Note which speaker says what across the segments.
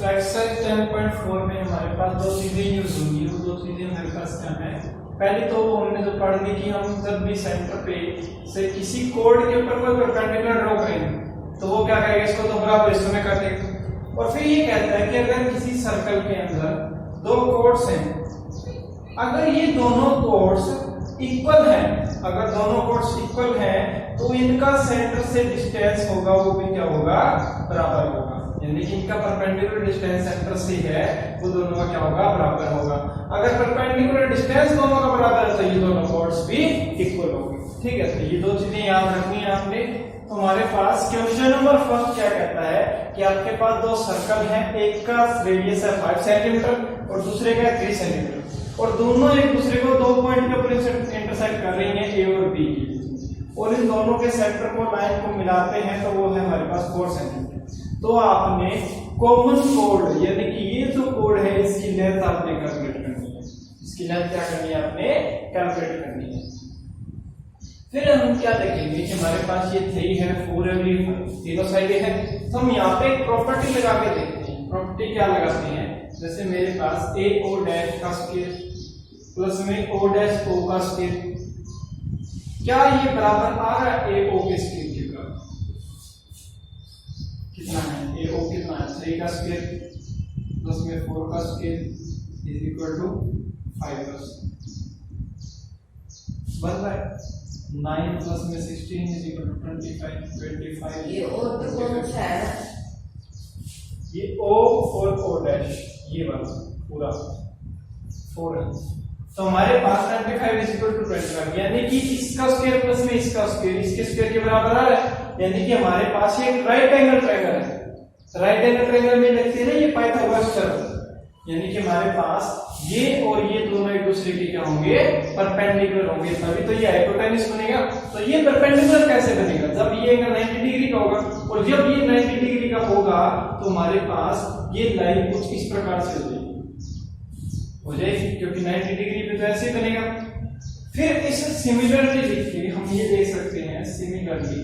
Speaker 1: तो एक्सरसाइज 10.4 में हमारे पास दो चीजें यूज होंगी। वो दो चीजें हमारे पास क्या है, पहली तो हमने जो पढ़ ली कि हम जब भी सेंटर पे से किसी कोड के ऊपर कोई परपेंडिकुलर ड्रॉ करेंगे तो वो क्या करेगा, इसको तो बराबर हिस्सों में काटेगा। और फिर ये कहता है कि अगर किसी सर्कल के अंदर दो कोड्स हैं, अगर ये दोनों कोड्स इक्वल हैं, अगर दोनों कोड्स इक्वल हैं तो इनका सेंटर से डिस्टेंस होगा वो भी क्या होगा, बराबर होगा। यानी कि इनका परपेंडिकुलर डिस्टेंस सेंटर से है वो दोनों का क्या होगा, बराबर होगा। अगर परपेंडिकुलर डिस्टेंस दोनों का बराबर है तो ये दोनों कोड्स भी इक्वल होंगे। ठीक है, तो ये दो चीजें याद रखनी है आपने। तो हमारे पास क्वेश्चन नंबर फर्स्ट क्या कहता है कि आपके पास दो सर्कल हैं, एक का रेडियस है 5 सेंटीमीटर और दूसरे का 3 सेंटीमीटर, और दोनों एक दूसरे को दो पॉइंट के ऊपर इंटरसेक्ट कर रही हैं, ए और बी की, और इन दोनों के सेंटर को लाइन को मिलाते हैं तो वो है हमारे पास 4 सेंटीमीटर। तो आपने कॉमन कोड यानी कि ये जो कोड है इसकी लेंथ आपने कैलकुलेट करनी है। इसकी लेंथ क्या करनी है, आपने कैलकुलेट करनी है। फिर हम क्या देखेंगे कि हमारे पास ये 3 है, 4 है, तीनों साइडें हैं। तो हम यहाँ पे एक प्रॉपर्टी लगा के देखते हैं। प्रॉपर्टी क्या लगाते हैं, जैसे मेरे पास ए ओ डैश का स्क्वायर प्लस में ओ डैश ओ का स्क्वायर, क्या ये बराबर आ रहा है ए ओ के स्क्वायर के बराबर? कितना है ए ओ, कितना है 3 का स्क्वायर प्लस में 4 का स्क्वायर इज इक्वल टू 5 का स्क्वायर बन रहा है। 9 प्लस में 16 इज इक्वल टू 25।
Speaker 2: ये ओ तो कौन सा है?
Speaker 1: ये ओ और ओ डैश ये वाला पूरा 4 है। तो हमारे पास 25 इज इक्वल टू 25, यानी कि इसका स्क्वायर प्लस में इसका स्क्वायर इसके स्क्वायर के बराबर आ रहा है। यानी कि हमारे पास ये एक राइट एंगल ट्रायंगल है। राइट एंगल ट्रायंगल में लिखते हैं ना ये पाइथागोरस थ्योरम, यानी कि हमारे पास ये और ये दोनों एक दूसरे के क्या होंगे, परपेंडिकुलर होंगे, तभी तो ये हाइपोटेन्यूज बनेगा। तो ये परपेंडिकुलर कैसे बनेगा, जब ये एंगल 90 डिग्री का होगा, और जब ये 90 डिग्री का होगा तो हमारे पास ये लाइन कुछ इस प्रकार से हो जाएगी, क्योंकि 90 डिग्री पे तो ऐसे बनेगा। फिर इस सिमिलरली लिख के हम ये देख सकते हैं, सिमिलरली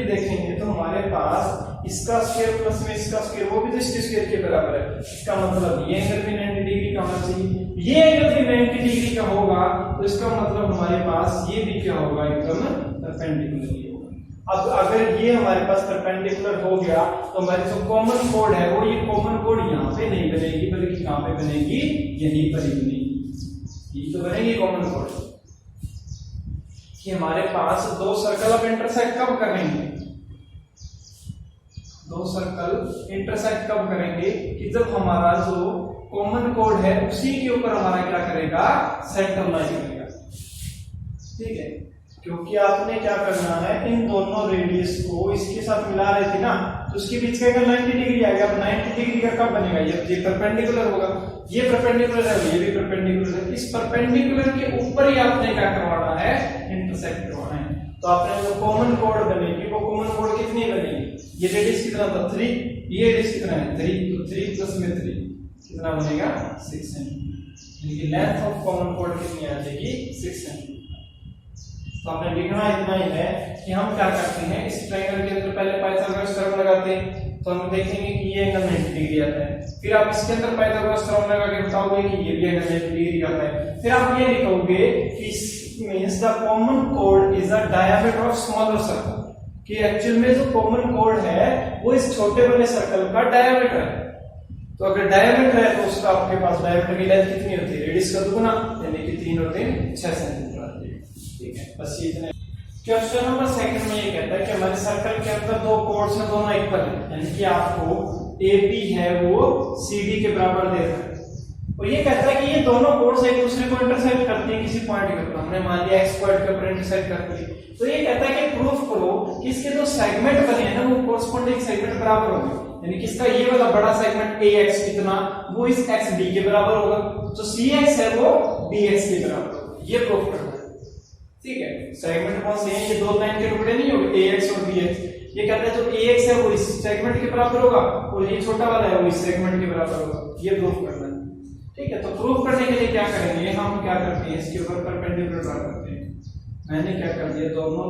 Speaker 1: देखेंगे तो हमारे पास इसका स्क्वायर प्लस में इसका स्क्वायर वो भी तो इसके स्क्वायर के बराबर है। इसका मतलब ये एंगल भी 90 डिग्री का होना चाहिए, ये एंगल भी 90 डिग्री का होगा, तो इसका मतलब हमारे पास ये भी क्या होगा, एकदम परपेंडिकुलर होगा। अब अगर ये हमारे पास परपेंडिकुलर हो गया तो हमारी जो कॉमन कोड है वो ये कॉमन कोड यहाँ पे नहीं बनेगी, बल्कि कहाँ पे बनेगी, यहीं पर ही बनेगी। ये तो बनेगी कॉमन कोड कि हमारे पास दो सर्कल अब इंटरसेक्ट कब करेंगे, दो सर्कल इंटरसेक्ट कब करेंगे कि जब हमारा जो कॉमन कोड है उसी के ऊपर हमारा क्या करेगा, सेंटर लाइन करेगा। ठीक है, क्योंकि आपने क्या करना है, इन दोनों रेडियस को इसके साथ मिला रहे थे ना, तो उसके बीच का एंगल 90 डिग्री आएगा। अब 90 डिग्री का कब बनेगा, ये परपेंडिकुलर होगा, ये परपेंडिकुलर है, ये भी परपेंडिकुलर है। इस परपेंडिकुलर के ऊपर ही आपने क्या करवाना है, इंटरसेक्ट करवाना है। तो आपने जो कॉमन कोड बनेगी वो कॉमन कोड कितनी बनेगी, ये रेडियस कितना था 3, ये रेडियस कितना है 3, तो 3 प्लस में 3 कितना बनेगा 6 सेंटीमीटर, यानी कि लेंथ ऑफ कॉमन कोड कितनी आ जाएगी 6 सेंटीमीटर। तो आपने लिखना इतना ही है कि हम क्या करते हैं, इस ट्रायंगल के अंदर पहले पाइथागोरस थ्योरम लगाते हैं, तो हम देखेंगे कि ये एंगल 90 डिग्री आता है। फिर आप इसके अंदर पाइथागोरस थ्योरम लगा के बताओगे कि ये भी एंगल 90 डिग्री आता है। फिर आप ये लिखोगे कि means the common code is the diameter of smaller circle, कि एक्चुअल में जो कॉमन कोड है वो इस छोटे वाले सर्कल का डायमीटर है। तो अगर डायमीटर है तो उसका आपके पास डायमीटर की लेंथ कितनी होती है, रेडियस का दुगुना, यानी कि 3 और 3 6 सेंटीमीटर आती है। ठीक है, बस ये इतना। क्वेश्चन नंबर सेकंड में ये कहता है कि हमारे सर्कल के अंदर दो कोड्स हैं, दोनों इक्वल है, यानी कि आपको AB है वो CD के बराबर दे रहा है, और ये कहता है कि ये दोनों कोड्स एक दूसरे को इंटरसेक्ट करती हैं किसी पॉइंट के ऊपर। हमने मान लिया x पॉइंट के ऊपर इंटरसेक्ट करती है, तो ये कहता है कि प्रूफ करो कि इसके जो सेगमेंट बने हैं ना वो कोरस्पोंडिंग सेगमेंट बराबर होंगे, यानी कि इसका ये वाला बड़ा सेगमेंट AX कितना वो इस XD के बराबर होगा, तो CX है वो BX के बराबर होगा। ये प्रूफ करना है। ठीक है, सेगमेंट कौन से हैं, ये दो लाइन के टुकड़े नहीं होंगे AX और BX। ये कहता है जो AX है वो इस सेगमेंट के बराबर होगा और ये छोटा वाला है वो इस सेगमेंट के बराबर होगा। ये प्रूफ करना है। ठीक है, तो प्रूफ करने के लिए क्या करेंगे, हम क्या करते हैं, इसके ऊपर परपेंडिकुलर ड्रा करते हैं। मैंने क्या कर दिया, दोनों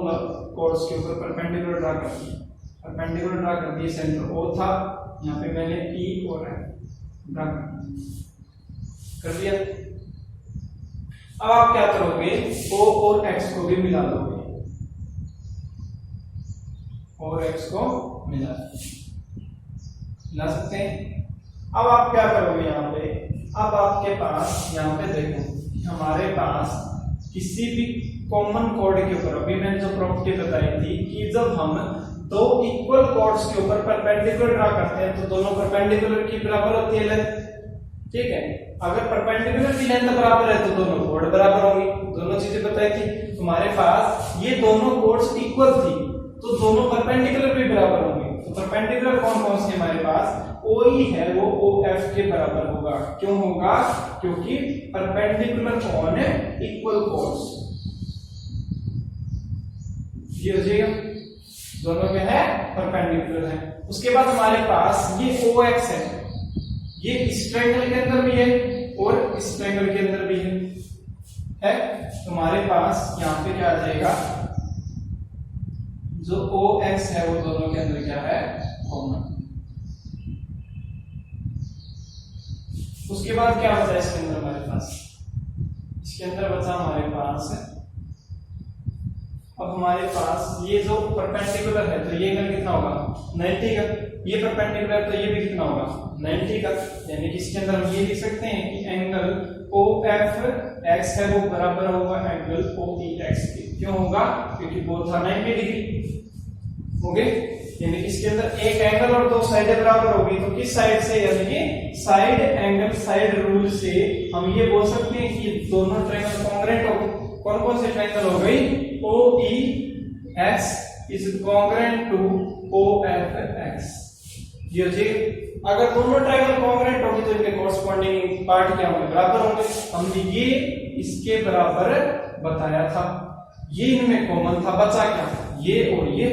Speaker 1: कोड्स के ऊपर परपेंडिकुलर ड्रा कर दिया। परपेंडिकुलर ड्रा कर दिए, सेंटर O था, यहाँ पे मैंने E और F ड्रा कर दिया। अब आप क्या करोगे, O और X को भी मिला दोगे, और X को मिला सकते हैं। अब आप क्या करोगे यहाँ पे, अब आपके पास यहाँ पे देखो हमारे पास किसी भी कॉमन कोड के ऊपर, अभी मैंने जो प्रॉपर्टी बताई थी कि जब हम दो इक्वल कोड्स के ऊपर परपेंडिकुलर ड्रा करते हैं तो दोनों परपेंडिकुलर की बराबर होती है लेंथ, ठीक है। अगर परपेंडिकुलर की लेंथ बराबर है तो दोनों कोड बराबर होंगी, दोनों चीजें बताई थी। तुम्हारे पास ये दोनों कोड्स इक्वल थी तो दोनों परपेंडिकुलर भी बराबर होंगे। तो परपेंडिकुलर कौन कौन से हमारे पास, OE है वो OF के बराबर होगा। क्यों होगा, क्योंकि परपेंडिकुलर ऑन इक्वल कोड्स, ये हो जाएगा, दोनों क्या है परपेंडिकुलर है। उसके बाद हमारे पास ये OX है, ये इस ट्रायंगल के अंदर भी है और इस ट्रायंगल के अंदर भी है। तुम्हारे पास यहाँ पे क्या आ जाएगा, जो OX है वो दोनों के अंदर क्या है, कॉमन। उसके बाद क्या बचा इसके अंदर हमारे पास, इसके अंदर बचा हमारे पास, अब हमारे पास ये जो परपेंडिकुलर है तो ये एंगल कितना होगा 90 का, ये परपेंडिकुलर है तो ये भी कितना होगा 90 का। यानी कि इसके अंदर हम ये लिख सकते हैं कि एंगल OFX है वो बराबर होगा एंगल OEX के। क्यों होगा, क्योंकि बोथ आर 90 डिग्री होंगे। यानी इसके अंदर एक एंगल और दो साइडें बराबर होगी तो किस साइड से, यानी कि साइड एंगल साइड रूल से हम ये बोल सकते हैं कि दोनों ट्रायंगल कॉन्ग्रुएंट हो गए। कौन कौन से ट्रायंगल हो गई, OEX is congruent to OFX। ये जी अगर दोनों ट्रायंगल कॉन्ग्रुएंट होगी तो इनके कॉरस्पॉन्डिंग पार्ट क्या होंगे, बराबर होंगे। हमने ये इसके बराबर बताया था, ये इनमें कॉमन था, बचा क्या, ये और ये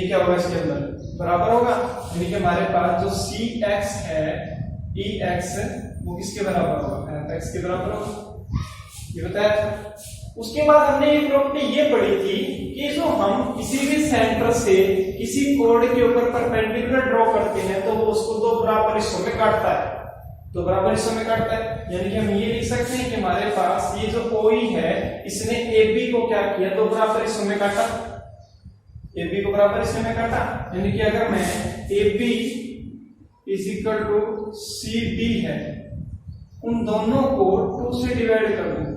Speaker 1: क्या होगा इसके अंदर बराबर होगा। यानी कि हमारे पास जो CX है EX वो किसके बराबर होगा, FX के बराबर होगा, ये बताया था। उसके बाद हमने ये प्रॉपर्टी ये पढ़ी थी कि जो हम किसी भी सेंटर से किसी कोड के ऊपर परपेंडिकुलर ड्रॉ करते हैं तो वो उसको दो बराबर हिस्सों में काटता है, तो बराबर हिस्सों में काटता है। यानी कि हम ये लिख सकते हैं कि हमारे पास ये जो OE है इसने AB को क्या किया, दो बराबर हिस्सों में काटा, AB को बराबर हिस्से में काटा। यानी कि अगर मैं AB is equal to CD है, उन दोनों को 2 से डिवाइड कर दूं,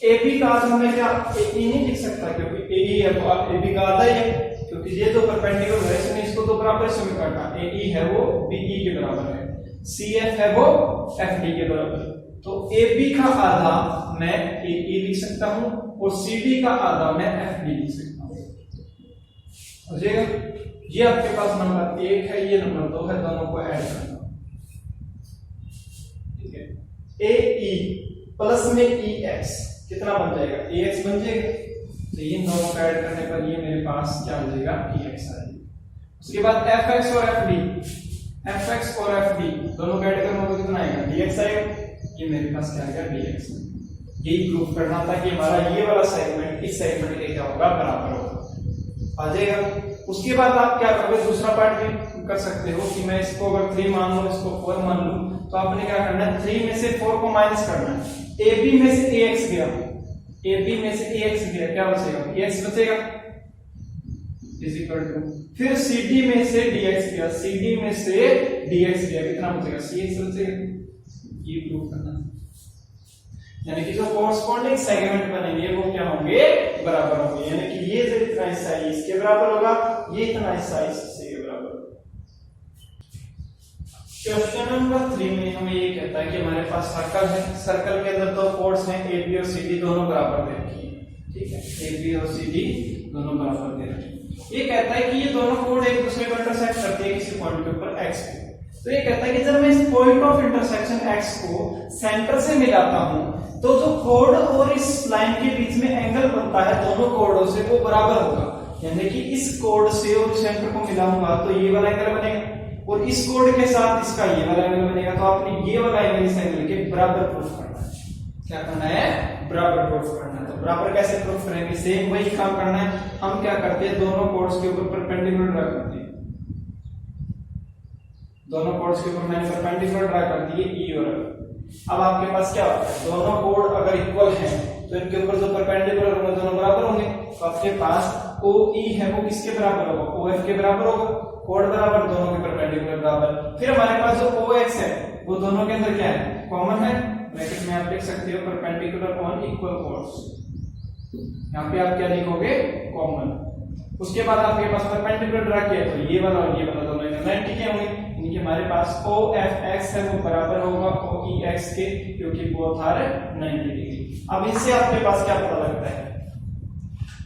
Speaker 1: AB का आधा मैं क्या AE नहीं लिख सकता क्योंकि AE है तो आप AB का आधा ही है, क्योंकि ये दो परपेंडिकुलर है इसने इसको दो बराबर हिस्सों में काटा। AE है वो BE के बराबर है, CF है वो FD के बराबर है। तो AB का आधा मैं AE लिख सकता हूं और CD का आधा मैं FD लिख सकता हूं। हो जाएगा, ये आपके पास नंबर 1 है, ये नंबर 2 है, दोनों को ऐड करना, ठीक है। AE प्लस में EX कितना बन जाएगा, AX बन जाएगा। तो ये दोनों को ऐड करने पर ये मेरे पास क्या हो जाएगा, EX आ जाएगा। उसके बाद FX और FD, FX और FD दोनों को ऐड करना तो कितना आएगा, DX आएगा। ये मेरे पास क्या आएगा, DX। यही प्रूफ करना था कि हमारा ये वाला सेगमेंट इस सेगमेंट के क्या होगा, बराबर होगा, आ जाएगा। उसके बाद आप क्या करोगे, दूसरा पार्ट भी कर सकते हो कि मैं इसको अगर 3 मान लूं, इसको 4 मान लूं, तो आपने क्या करना है, 3 में से 4 को माइनस करना है। AB में से AX गया, AB में से AX गया, क्या बचेगा, AX बचेगा इज इक्वल टू, फिर CD में से DX गया, CD में से DX गया, कितना बचेगा, CX बचेगा। ये प्रूफ करना, यानी कि जो कॉरस्पॉन्डिंग सेगमेंट बनेंगे वो क्या होंगे, बराबर होंगे। यानी कि ये जो इतना हिस्सा है इसके बराबर होगा, ये इतना हिस्सा इसके बराबर होगा। क्वेश्चन नंबर 3 में हमें ये कहता है कि हमारे पास सर्कल है, सर्कल के अंदर दो कोड्स हैं, AB और CD दोनों बराबर दे रखी है, ठीक है, AB और CD दोनों बराबर दे रखी है। ये कहता है कि ये दोनों कोड एक दूसरे को इंटरसेक्ट करते हैं किसी पॉइंट के ऊपर X पे। तो ये कहता है कि जब मैं इस पॉइंट ऑफ इंटरसेक्शन X को सेंटर से मिलाता हूं तो जो कोड और इस लाइन के बीच में एंगल बनता है दोनों कोडों से वो बराबर होगा। यानी कि इस कोड से और सेंटर को मिलाऊंगा तो ये वाला एंगल बनेगा और इस कोड के साथ इसका ये वाला एंगल बनेगा, तो आपने ये वाला एंगल इस एंगल के बराबर प्रूफ करना है। क्या करना है, बराबर प्रूफ करना है। तो बराबर कैसे प्रूफ करेंगे, सेम वही काम करना है। हम क्या करते हैं, दोनों कोड्स के ऊपर परपेंडिकुलर ड्रा करते हैं, दोनों कोड्स के ऊपर मैंने परपेंडिकुलर ड्रा कर दिए ई और एफ। अब आपके पास क्या होता है, दोनों कोड अगर इक्वल हैं तो इनके ऊपर जो परपेंडिकुलर होंगे दोनों बराबर होंगे। तो आपके पास ओ ई है वो किसके बराबर होगा, ओ एफ के बराबर होगा। कोड बराबर, दोनों के परपेंडिकुलर बराबर। फिर हमारे पास जो ओ एक्स है वो दोनों के अंदर क्या है, कॉमन है। ब्रैकेट में आप लिख सकते हो परपेंडिकुलर ऑन इक्वल कोड्स। यहाँ पे आप क्या लिखोगे, कॉमन। उसके बाद आपके पास परपेंडिकुलर ड्रा किया तो ये वाला और ये वाला दोनों 90 के होंगे, यानी कि हमारे पास ओ एफ एक्स है वो बराबर होगा ओ ई एक्स के, क्योंकि बोथ आर 90 डिग्री। अब इससे आपके पास क्या पता लगता है,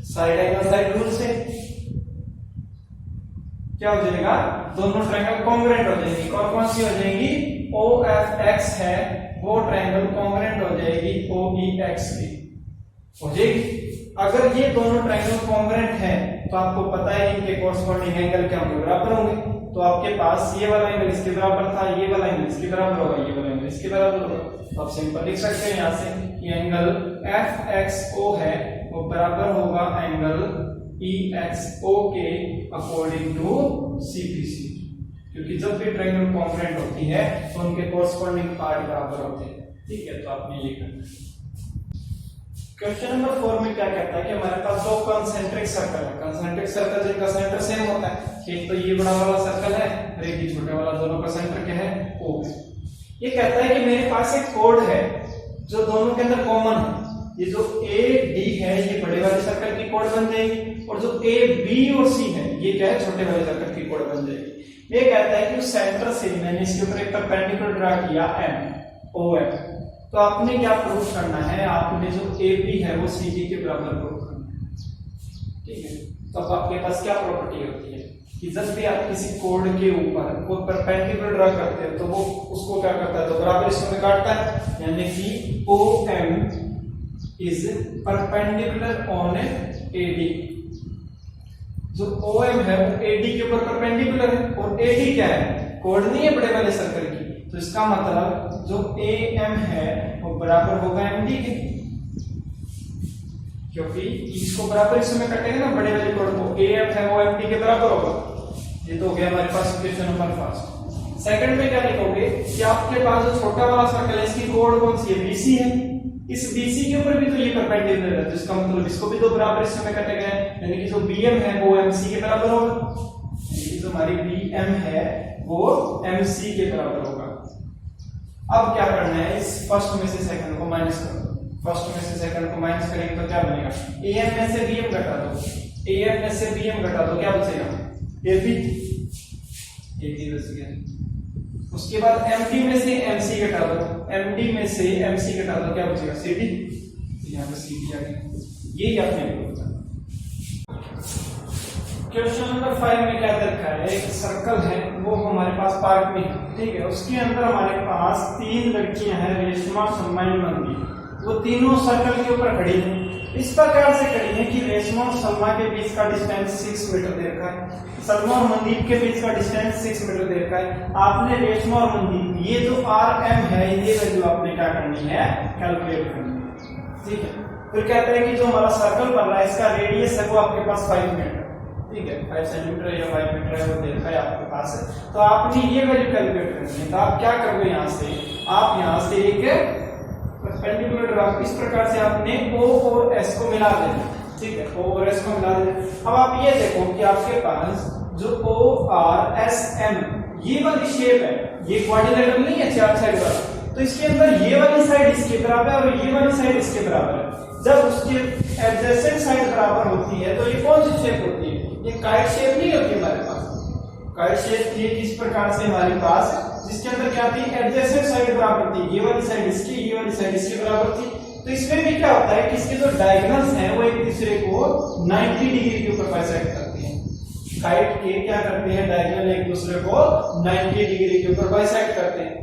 Speaker 1: साइड एंगल साइड रूल से क्या हो जाएगा, दोनों ट्रायंगल कॉन्ग्रुएंट हो जाएंगी। कौन कौन सी हो जाएंगी, ओ एफ एक्स है वो ट्रायंगल कॉन्ग्रुएंट हो जाएगी ओ ई एक्स की, हो जाएगी। अगर ये दोनों ट्रायंगल कॉन्ग्रुएंट है तो आपको पता है इनके कोरस्पॉन्डिंग एंगल क्या होंगे, बराबर होंगे। तो आपके पास ये वाला एंगल इसके बराबर था, ये वाला एंगल इसके बराबर होगा, ये वाला एंगल इसके बराबर होगा। तो आप सिंपल लिख सकते हैं यहाँ से कि एंगल एफ एक्स ओ है वो बराबर होगा एंगल ई एक्स ओ के अकॉर्डिंग टू सीपीसी, क्योंकि जब भी ट्रायंगल कॉन्ग्रुएंट होती है तो उनके कोरस्पॉन्डिंग पार्ट बराबर होते हैं। ठीक है, तो आपने ये करना है। क्वेश्चन नंबर 4 में क्या कहता है कि हमारे पास दो कंसेंट्रिक सर्कल है, कंसेंट्रिक सर्कल जिनका सेंटर सेम होता है। एक तो ये बड़ा वाला सर्कल है और एक ये छोटा वाला, दोनों का सेंटर क्या है, O है। ये कहता है कि मेरे पास एक कोड है जो दोनों के अंदर कॉमन है। ये जो ए डी है ये बड़े वाले सर्कल की कोड बन जाएगी, और जो ए बी और सी है ये क्या है, छोटे वाले सर्कल की कोड बन जाएगी। ये कहता है कि उस सेंटर से मैंने इसके ऊपर एक परपेंडिकुलर ड्रा किया एम ओ एम। तो आपने क्या प्रूफ करना है, आपने जो ए बी है वो सी डी के बराबर प्रूफ करना है। ठीक है, तो अब आपके पास क्या प्रॉपर्टी होती है कि जब भी आप किसी कोड के ऊपर कोई परपेंडिकुलर ड्रा करते हो तो वो उसको क्या करता है, तो बराबर हिस्सों में काटता है, यानी कि O M is perpendicular on A D. जो ओ एम है वो ए डी के ऊपर परपेंडिकुलर है, और ए डी क्या है, कोड नहीं है बड़े वाले सर्कल की। तो इसका मतलब जो ए एम है वो बराबर होगा एम डी के, क्योंकि इसको बराबर हिस्सों में कटेंगे ना बड़े वाले कोड को, ए एम है वो एम डी के बराबर होगा। ये तो हो गया हमारे पास क्वेश्चन नंबर 5। सेकंड में क्या लिखोगे कि आपके पास जो छोटा वाला सर्कल है इसकी कोड कौन सी है, बीसी है। इस बीसी के ऊपर भी तो ये परपेंडिकुलर है, जिसका मतलब इसको भी तो बराबर हिस्सों में कटेगा, यानी कि जो बीएम है वो एमसी के बराबर होगा, यानी जो हमारी बीएम है वो एमसी के बराबर होगा। अब क्या करना है, इस फर्स्ट में से सेकंड को माइनस कर दो। फर्स्ट में से सेकंड को माइनस करेंगे तो क्या बनेगा, एएम में से बीएम घटा दो, एएम में से बीएम घटा दो, क्या बचेगा, एबी, एबी बच गया। उसके बाद एमडी में से एमसी घटा दो, एमडी में से एमसी घटा दो, क्या बचेगा, सीडी। यहाँ पे सीडी आ गई। ये आपने बोला। क्वेश्चन नंबर 5 में क्या देखा है, एक सर्कल है वो हमारे पास पार्क में है, ठीक है। उसके अंदर हमारे पास 3 लड़कियां हैं, रेशमा, सलमा, मंदी। वो तीनों सर्कल के ऊपर खड़ी हैं। इस प्रकार से खड़ी हैं कि रेशमा और सलमा के बीच का डिस्टेंस 6 मीटर दे रखा है, सलमा और मनदीप के बीच का डिस्टेंस 6 मीटर दे रखा है। आपने रेशमा और मनदीप ये जो आर एम है ये वैल्यू आपने क्या करनी है, कैलकुलेट करनी है, ठीक है। फिर कहते हैं कि जो हमारा सर्कल बन रहा है इसका रेडियस है वो आपके पास 5 मीटर, ठीक है, 5 सेंटीमीटर या 5 मीटर है वो दे रखा है आपके पास। तो आपने ये वैल्यू कैलकुलेट करनी है। तो आप क्या करोगे, यहाँ से आप यहाँ से एक परपेंडिकुलर ड्रा, इस प्रकार से आपने O और S को मिला देना, ठीक है, O और S को मिला देना। अब आप ये देखो कि आपके पास जो ORSM ये वाली शेप है ये क्वाड्रिलेटरल नहीं है, 4 साइड वाला, तो इसके अंदर ये वाली साइड इसके बराबर है और ये वाली साइड इसके बराबर है। जब उसके एडजेसेंट साइड बराबर होती है तो ये कौन सी शेप होती है, ये काइट शेप नहीं होती हमारे पास। काइट शेप थी किस प्रकार से हमारे पास, जिसके अंदर क्या थी, एडजेसेंट साइड बराबर थी, ये वाली साइड इसकी, ये वाली साइड इसके बराबर थी। तो इसमें भी क्या होता है कि इसके जो डायगोनल्स हैं वो एक दूसरे को 90 डिग्री के ऊपर बाइसेक्ट करते हैं। काइट के क्या करते हैं, डायगोनल एक दूसरे को 90 डिग्री के ऊपर बाइसेक्ट करते हैं।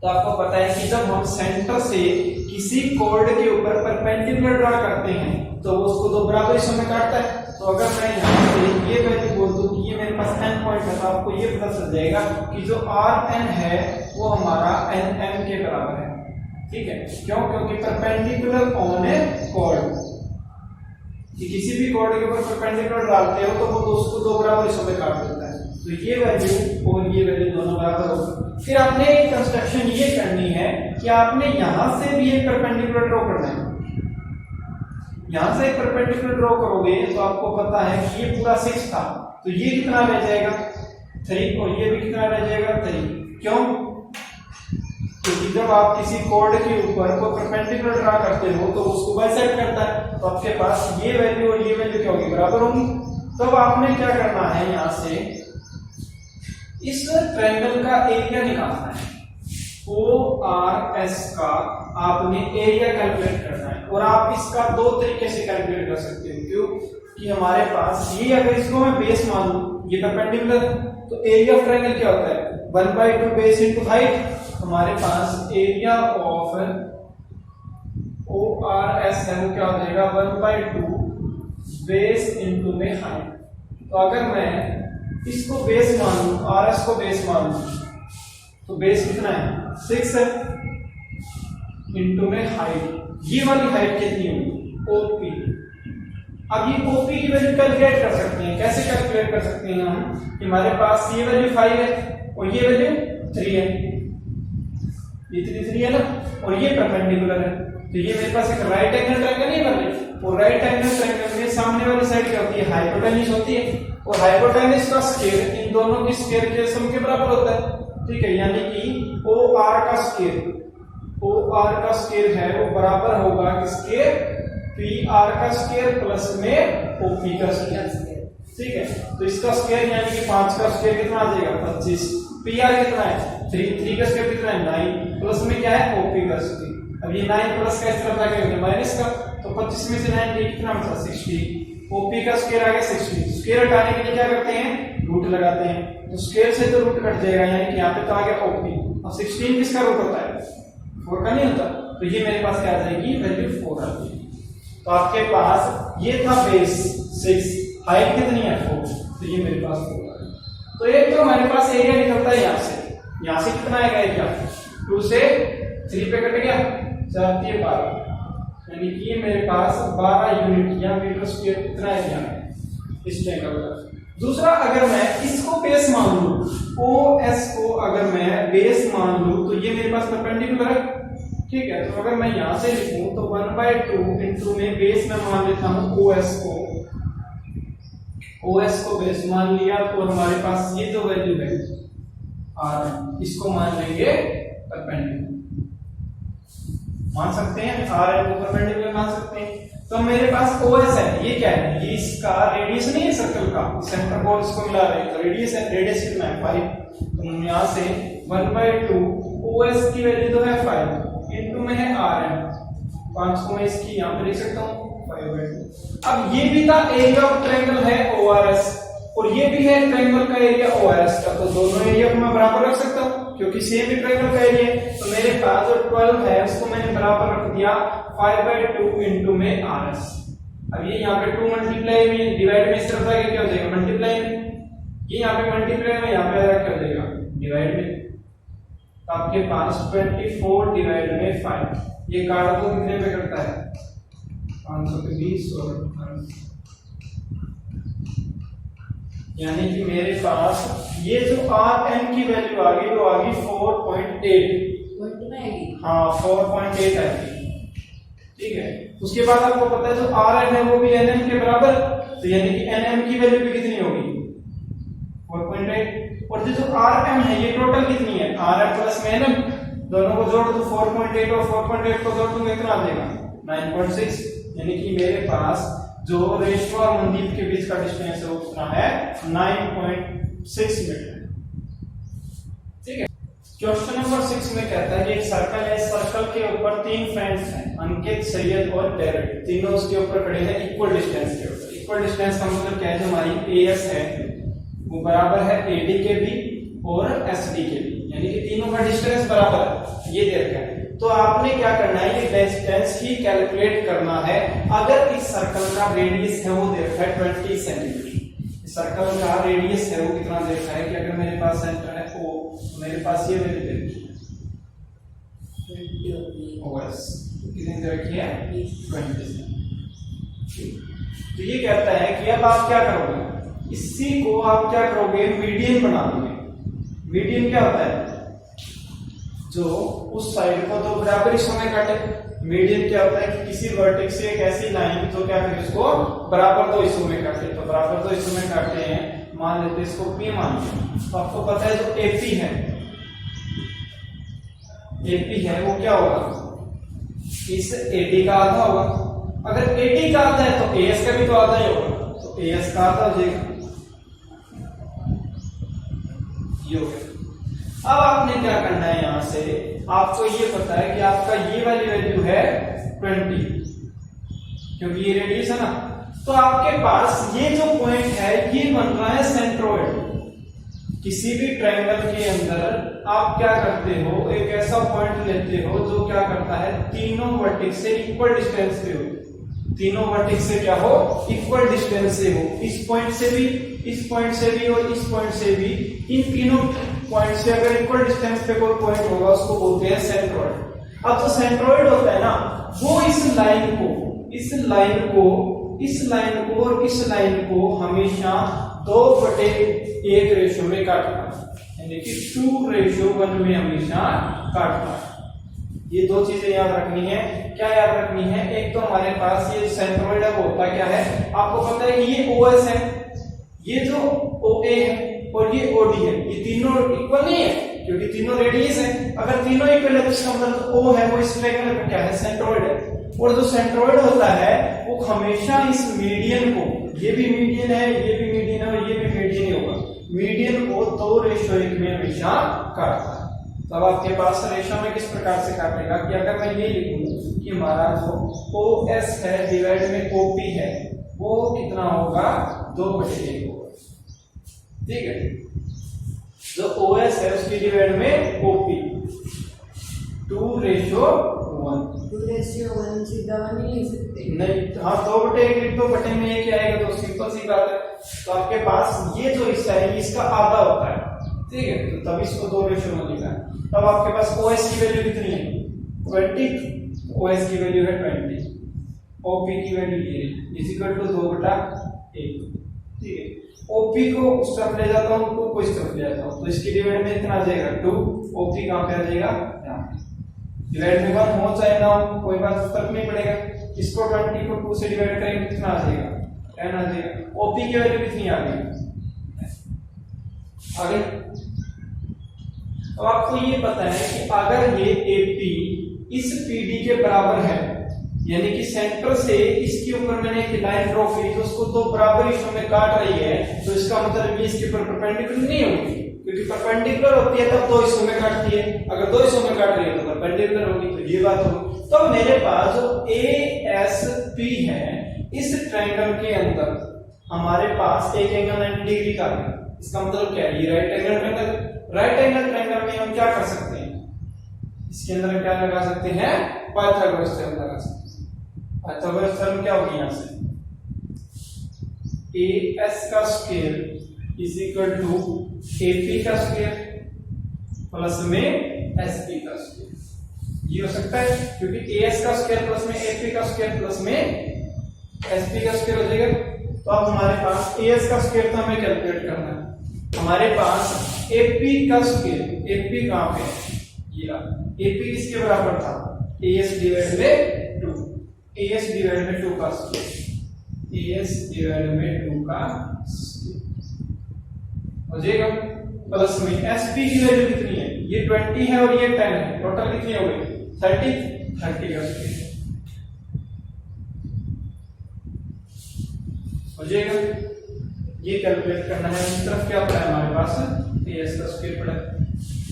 Speaker 1: तो आपको पता है कि जब हम सेंटर से किसी कॉर्ड के ऊपर परपेंडिकुलर ड्रा करते हैं तो उसको दो बराबर हिस्सों में काटता है। तो अगर मैं यहाँ से ये वैल्यू बोल दूं कि ये मेरे पास n पॉइंट है, तो आपको ये पता चल जाएगा कि जो Rn है वो हमारा nm के बराबर है, ठीक है, क्यों? क्योंकि परपेंडिकुलर ऑन ए कॉर्ड, कि किसी भी कॉर्ड के ऊपर परपेंडिकुलर डालते हो तो वो उसको दो बराबर हिस्सों में काट देता है, तो ये वैल्यू और ये वैल्यू दोनों बराबर होगा। फिर आपने एक कंस्ट्रक्शन ये करनी है कि आपने यहां से भी एक परपेंडिकुलर ड्रॉ करना है। यहां से एक परपेंडिकुलर ड्रॉ करोगे तो आपको पता है कि ये पूरा 6 था, तो ये कितना रह जाएगा 3, और ये भी कितना रह जाएगा 3। क्यों? क्योंकि जब आप किसी कॉर्ड के ऊपर कोई परपेंडिकुलर ड्रा करते हो तो उसको बाइसेक्ट करता है, तो आपके पास ये वैल्यू और ये वैल्यू क्या होगी, बराबर होंगी। तब आपने क्या करना है, यहां से इस ट्रायंगल का एरिया निकालना है। ORS का आपने एरिया कैलकुलेट करना है, और आप इसका दो तरीके से कैलकुलेट कर सकते हो। क्यों? कि हमारे पास ये, अगर इसको मैं बेस मान लूं, ये परपेंडिकुलर, तो एरिया ऑफ ट्रायंगल क्या होता है, 1/2 बेस इनटू हाइट। हमारे पास एरिया ऑफ ORS है वो क्या हो जाएगा, 1/2 बेस इनटू में हाइट। तो अगर मैं इसको बेस मान लूं, RS को बेस मान लूं, तो बेस कितना है 6 है, इनटू में हाइट। ये वाली हाइट कितनी होगी, OP। अब ये OP की वैल्यू कैलकुलेट कर सकते हैं। कैसे कैलकुलेट कर सकते हैं हम, कि हमारे पास ये वैल्यू 5 है और ये वैल्यू 3 है, ये 3 है ना, और ये परपेंडिकुलर है, तो ये मेरे पास एक राइट एंगल ट्रायंगल नहीं बन रही। और राइट एंगल ट्रायंगल में सामने वाली साइड क्या होती है, हाइपोटेन्यूज होती है, और हाइपोटेन्यूज का स्क्वायर इन दोनों की स्क्वायर के सम के बराबर होता है। ठीक है, यानी कि OR का स्क्वायर है वो बराबर होगा किसके, PR का स्क्वायर प्लस में OP का स्क्वायर। ठीक है, तो इसका स्क्वायर यानी कि 5 का स्क्वायर कितना आ जाएगा 25, PR कितना है 3 का स्क्वायर कितना है 9, प्लस में क्या है OP का स्क्वायर। अब ये 9 प्लस का इस तरफ आ गया माइनस का, तो 25 में से 9 कितना बचा 60, OP का स्क्वायर आ गया 60। स्क्वायर हटाने के लिए क्या करते हैं, रूट लगाते हैं, तो स्क्वायर से तो रूट कट जाएगा, यानी कि यहाँ पे तो आ गया OP। अब 16 किसका रूट होता है, 4 का नहीं होता, तो ये मेरे पास क्या आ जाएगी, वैल्यू 4 आ जाएगी। तो आपके पास ये था बेस 6, हाइट कितनी है 4, तो ये मेरे पास 4 आ गया। तो एक तो हमारे पास एरिया निकलता है यहाँ से कितना आएगा एरिया, 2 से 3 पे कट गया, 4 3 12, यानी कि ये मेरे पास 12 यूनिट या मीटर स्क्वायर कितना एरिया है इस ट्रायंगल का। दूसरा, अगर मैं इसको बेस मान लूं, OS को अगर मैं बेस मान लूं, तो ये मेरे पास परपेंडिकुलर है। ठीक है, तो अगर मैं यहां से लिखूं तो 1/2 इनटू में बेस में मान लेता हूं OS को बेस मान लिया, तो हमारे पास ये तो वैल्यू है R, इसको मान लेंगे परपेंडिकुलर, मान सकते हैं R को परपेंडिकुलर मान सकते हैं। तो मेरे पास OS है, ये क्या है, ये इसका रेडियस नहीं है सर्कल का, सेंटर को इसको मिला रहे हैं, तो रेडियस है, रेडियस कितना है 5। तो यहां से 1/2 OS की वैल्यू तो है 5 इनटू में है RM, 5 को मैं इसकी यहां पे लिख सकता हूं 5/2। अब ये भी था एरिया ऑफ ट्रायंगल है ORS, और ये भी है ट्रायंगल का एरिया ORS का, तो दोनों एरिया को मैं बराबर रख सकता हूं क्योंकि सेम ही ट्रायंगल का एरिया है। तो मेरे पास जो 12 है उसको मैंने बराबर रख दिया 5/2 इनटू में RS। अब ये यहाँ पे 2 मल्टीप्लाई में डिवाइड में इस तरफ आके क्या हो जाएगा मल्टीप्लाई में, ये यहाँ पे मल्टीप्लाई में यहाँ पे आएगा क्या हो जाएगा डिवाइड में। तो आपके पास 24 डिवाइड में 5, ये काट दो कितने पे करता है 520 और यानी कि मेरे पास ये जो RM की वैल्यू आ गई वो आ गई 4.8, हाँ 4.8 आएगी। ठीक है, उसके बाद आपको पता है जो RM है वो भी NM के बराबर, तो यानी कि NM की वैल्यू भी कितनी होगी 4.8, और जो RM है ये टोटल कितनी है RM प्लस में NM, दोनों को जोड़ दो 4.8 और 4.8 को जोड़ दूंगा कितना आ जाएगा 9.6, यानी कि मेरे पास जो रेशो और मनदीप के बीच का डिस्टेंस है वो कितना है 9.6 मीटर। ठीक है, क्वेश्चन नंबर 6 में कहता है कि एक सर्कल है, सर्कल के ऊपर 3 फ्रेंड्स हैं, अंकित, सैयद और डेविड, तीनों उसके ऊपर खड़े हैं इक्वल डिस्टेंस के ऊपर। इक्वल डिस्टेंस का मतलब क्या है, जो हमारी AS है वो बराबर है AD के भी और SD के भी, यानी कि तीनों का डिस्टेंस बराबर है, ये दे रखा है। तो आपने क्या करना है, ये डिस्टेंस ही कैलकुलेट करना है। अगर इस सर्कल का रेडियस है वो दे रखा है 20 सेंटीमीटर, इस सर्कल का रेडियस है वो कितना दे रखा है कि अगर मेरे पास सेंटर है O, तो मेरे पास ये वैल्यू दे रखी है OS कितनी दे रखी है 20। तो ये कहता है कि अब आप क्या करोगे, इसी को आप क्या करोगे मीडियन बना दोगे। मीडियन क्या होता है, जो उस साइड को दो बराबर हिस्सों में काटे। मीडियन क्या होता है कि किसी वर्टेक्स से एक ऐसी लाइन जो क्या करे इसको बराबर दो हिस्सों में काटे। तो बराबर दो हिस्सों में काटे हैं, मान लेते हैं इसको P मान लेते। तो आपको पता है जो AP है, AP है वो क्या होगा, इस AD का आधा होगा। अगर AD का आधा है तो AS का भी तो आधा ही होगा, तो AS का आधा हो जाएगा। ये हो गया। अब आपने क्या करना है, यहां से आपको ये पता है कि आपका ये वाली वैल्यू है 20, क्योंकि ये रेडियस है ना। तो आपके पास ये जो पॉइंट है ये बन रहा है सेंट्रोइड। किसी भी ट्रायंगल के अंदर आप क्या करते हो, एक ऐसा पॉइंट लेते हो जो क्या करता है, तीनों वर्टेक्स से इक्वल डिस्टेंस पे हो। तीनों वर्टेक्स से क्या हो, इक्वल डिस्टेंस से हो। इस पॉइंट से भी, इस पॉइंट से भी और इस पॉइंट से भी, इन तीनों पॉइंट से अगर इक्वल डिस्टेंस पे कोई पॉइंट होगा उसको बोलते हैं सेंट्रोइड। अब जो सेंट्रोइड होता है ना, वो इस लाइन को और इस लाइन को हमेशा 2/1 रेशियो में काटता है, यानी कि 2:1 में हमेशा काटता है। ये दो चीजें याद रखनी है। क्या याद रखनी है, एक तो हमारे पास ये सेंट्रोइड है वो होता क्या है, आपको पता है कि ये OS है, ये जो OA है और ये OD है, ये तीनों इक्वल नहीं है क्योंकि तीनों रेडियस है। अगर तीनों इक्वल है तो इसका मतलब O है वो इस ट्रायंगल का क्या है, सेंट्रोइड है। और जो सेंट्रोइड होता है वो हमेशा इस मीडियन को, ये भी मीडियन है, ये भी मीडियन है और ये भी मीडियन ही होगा, मीडियन को 2:1 में हमेशा काटता है। तो अब आपके पास रेशो में किस प्रकार से काटेगा कि अगर मैं ये लिखूं कि हमारा जो OS है डिवाइड में OP है वो कितना होगा, 2/1 होगा। ठीक है, जो OS है उसकी डिवाइड में OP 2:1।
Speaker 2: 2:1 सीधा नहीं लिख सकते,
Speaker 1: नहीं, हाँ 2/1 लिख दो, बटे में एक आएगा तो सिंपल सी बात है। तो आपके पास ये जो हिस्सा है इसका आधा होता है, ठीक है, तो तब इसको 2:1 लिखा है। तब आपके पास OS की वैल्यू कितनी है 20, OS की वैल्यू है 20, OP की वैल्यू ये इज इक्वल टू 2/1। ठीक है, OP को उस तरफ ले जाता हूं, O को इस तरफ ले जाता हूं, तो इसकी डिवाइड में कितना आ जाएगा 2, OP कहां पे आ जाएगा, यहां पे। डिवाइड में 1 हो चाहे ना हो कोई बात फर्क नहीं पड़ेगा। इसको 20 को 2 से डिवाइड करेंगे कितना आ जाएगा, 10 आ जाएगा। OP की वैल्यू कितनी आ गई, आ गई। अब आपको ये पता है कि अगर ये AP इस PD के बराबर है, यानी कि सेंटर से इसके ऊपर मैंने एक लाइन ड्रॉ की तो उसको दो बराबर हिस्सों में काट रही है, तो इसका मतलब ये इसके ऊपर परपेंडिकुलर नहीं होगी, क्योंकि परपेंडिकुलर होती है तब दो हिस्सों में काटती है, अगर दो हिस्सों में काट रही है तो परपेंडिकुलर होगी। तो ये बात होगी। तो मेरे पास जो ASP है इस ट्रायंगल के अंदर हमारे पास एक एंगल 90 डिग्री का है। इसका मतलब क्या है, ये right angle triangle, right angle triangle में हम क्या कर सकते हैं, इसके अंदर क्या लगा सकते हैं, पाइथागोरस थ्योरम लगा सकते हैं। पाइथागोरस थ्योरम क्या होगी, यहां से AS का square is equal to AP का स्क्वायर प्लस में SP का स्क्वायर। ये हो सकता है क्योंकि AS का स्क्वायर प्लस में AP का स्क्वायर प्लस में SP का स्क्वायर हो जाएगा। तो अब हमारे पास AS का स्क्वायर तो हमें कैलकुलेट करना है। हमारे पास AP का स्क्वायर, AP कहां पे है, ये AP किसके बराबर था, AS डिवाइड में 2, AS डिवाइड में 2 का स्क्वायर, AS डिवाइड में 2 का स्क्वायर हो जाएगा। प्लस में SP की वैल्यू कितनी है, ये 20 है और ये 10 है, टोटल कितनी हो गई 30 का स्क्वायर हो जाएगा। ये कैलकुलेट करना है। इस तरफ क्या पड़ा है हमारे पास, AS का स्क्वायर पड़ा है।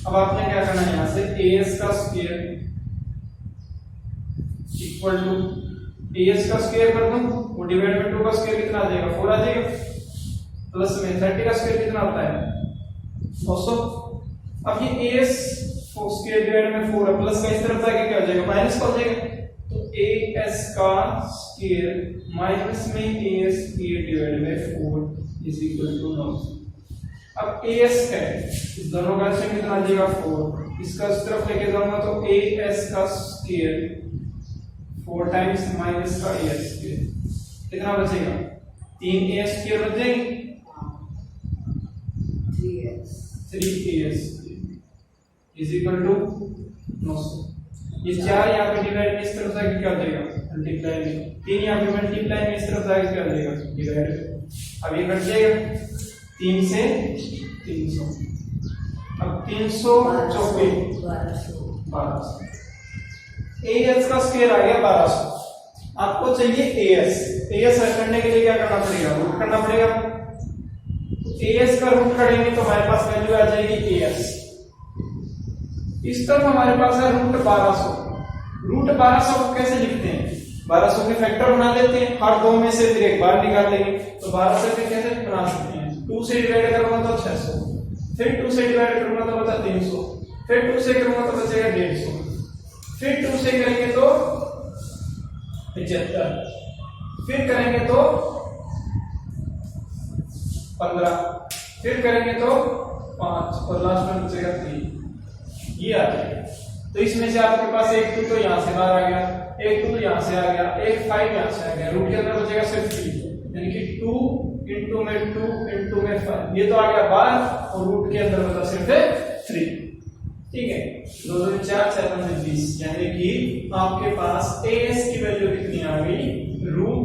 Speaker 1: अब आपने क्या करना है, यहां से AS का स्क्वायर इक्वल टू AS का स्क्वायर कर दूं, वो डिवाइड में 2 का स्क्वायर कितना आ जाएगा, 4 आ जाएगा। प्लस में 30 का स्क्वायर कितना आता है 900। अब ये AS स्क्वायर डिवाइड में 4 है, प्लस का इस तरफ जाके क्या हो जाएगा, माइनस का हो जाएगा। तो AS का स्क्वायर माइनस में AS स्क्वायर डिवाइड में 4 इज इक्वल टू 900। अब AS है, इस दोनों का से कितना आ जाएगा 4, इसका उस तरफ लेके जाऊंगा तो ए एस का स्क्वायर 4 टाइम्स माइनस का ए एस स्क्वायर कितना बचेगा 3 ए स्क्वायर बच जाएंगे 3 इज इक्वल टू 900। ये 4 यहाँ पे डिवाइड में इस तरफ से क्या हो जाएगा मल्टीप्लाई में 3 यहाँ पे मल्टीप्लाई में इस तरफ से क्या हो जाएगा डिवाइड। अब ये कट जाएगा 3 से 300 अब 324 1200 एएस का स्क्वायर आ गया 1200। आपको चाहिए एएस करने के लिए क्या करना पड़ेगा रूट करना पड़ेगा। एएस का रूट करेंगे तो हमारे पास वैल्यू आ जाएगी एएस। इस तरफ हमारे पास है रूट 1200। रूट 1200 को कैसे लिखते हैं 1200 के फैक्टर बना लेते हैं हर दो में से फिर एक बार निकाल लेंगे तो 1200 के कैसे बना सकते हैं 2 से डिवाइड करूंगा तो 600 फिर 2 से डिवाइड करूंगा तो बचा 300 फिर 2 से करूंगा तो बचेगा 150 फिर 2 से करेंगे तो 75 फिर करेंगे तो 15 फिर करेंगे तो 5 और लास्ट में बचेगा 3 ये आ जाएगा। तो इसमें से आपके पास एक 2 तो यहाँ से बाहर आ गया एक 2 तो यहाँ से आ गया एक 5 यहाँ से आ गया रूट के अंदर बचेगा सिर्फ 3 यानी कि 2 इंटू में 2 इंटू में 5 ये तो आ गया बाहर और रूट के अंदर बचा सिर्फ 3। ठीक है 2 2 4 7 20 यानी कि आपके पास एएस की वैल्यू कितनी आ गई रूट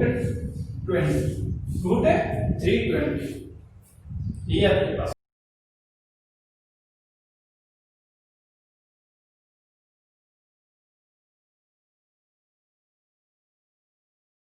Speaker 1: 320 ये आपके पास